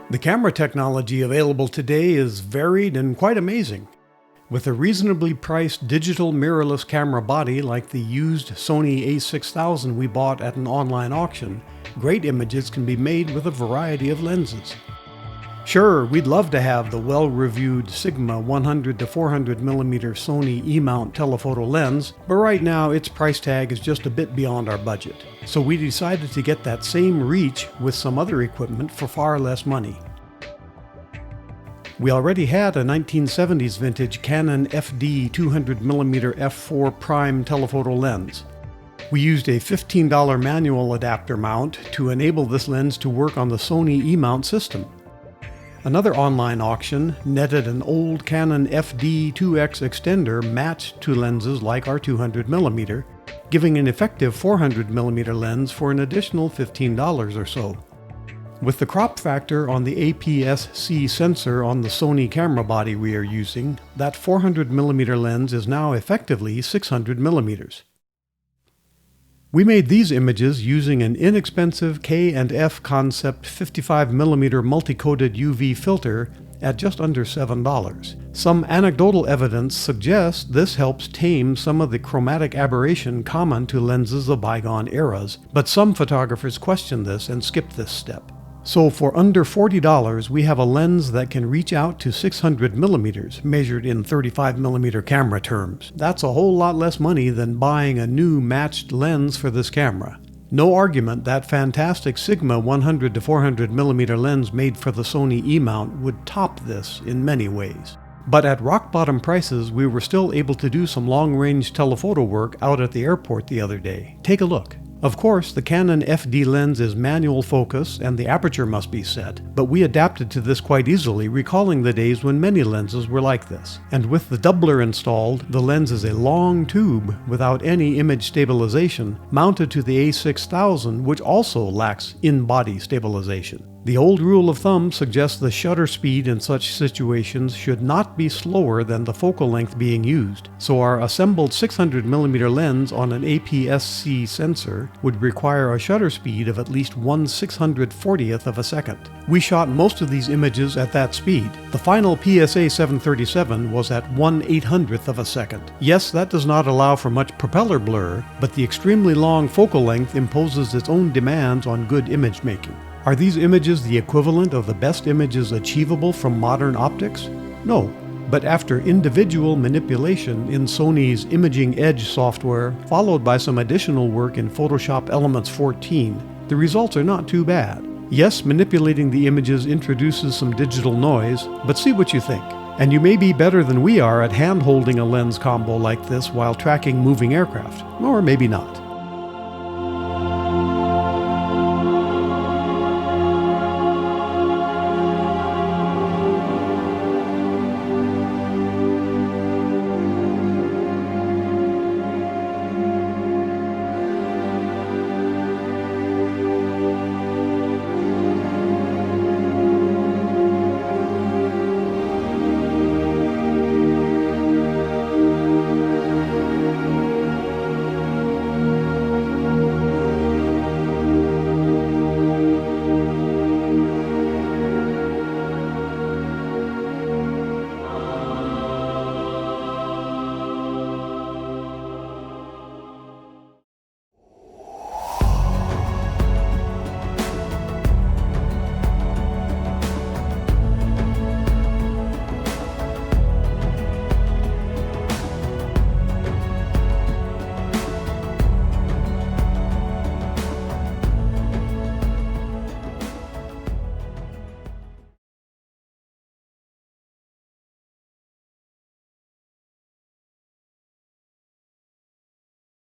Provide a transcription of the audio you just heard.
The camera technology available today is varied and quite amazing. With a reasonably priced digital mirrorless camera body like the used Sony a6000 we bought at an online auction, great images can be made with a variety of lenses. Sure, we'd love to have the well-reviewed Sigma 100 to 400mm Sony E-mount telephoto lens, but right now its price tag is just a bit beyond our budget. So we decided to get that same reach with some other equipment for far less money. We already had a 1970s vintage Canon FD 200mm f4 prime telephoto lens. We used a $15 manual adapter mount to enable this lens to work on the Sony E-mount system. Another online auction netted an old Canon FD 2X extender matched to lenses like our 200mm, giving an effective 400mm lens for an additional $15 or so. With the crop factor on the APS-C sensor on the Sony camera body we are using, that 400mm lens is now effectively 600mm. We made these images using an inexpensive K&F Concept 55mm multi-coated UV filter at just under $7. Some anecdotal evidence suggests this helps tame some of the chromatic aberration common to lenses of bygone eras, but some photographers question this and skip this step. So for under $40, we have a lens that can reach out to 600mm, measured in 35mm camera terms. That's a whole lot less money than buying a new matched lens for this camera. No argument that fantastic Sigma 100 to 400mm lens made for the Sony E-mount would top this in many ways. But at rock-bottom prices, we were still able to do some long-range telephoto work out at the airport the other day. Take a look. Of course, the Canon FD lens is manual focus and the aperture must be set, but we adapted to this quite easily, recalling the days when many lenses were like this. And with the doubler installed, the lens is a long tube without any image stabilization, mounted to the a6000, which also lacks in-body stabilization. The old rule of thumb suggests the shutter speed in such situations should not be slower than the focal length being used, so our assembled 600mm lens on an APS-C sensor would require a shutter speed of at least 1/640th of a second. We shot most of these images at that speed. The final PSA 737 was at 1/800th of a second. Yes, that does not allow for much propeller blur, but the extremely long focal length imposes its own demands on good image making. Are these images the equivalent of the best images achievable from modern optics? No, but after individual manipulation in Sony's Imaging Edge software, followed by some additional work in Photoshop Elements 14, the results are not too bad. Yes, manipulating the images introduces some digital noise, but see what you think. And you may be better than we are at hand-holding a lens combo like this while tracking moving aircraft, or maybe not.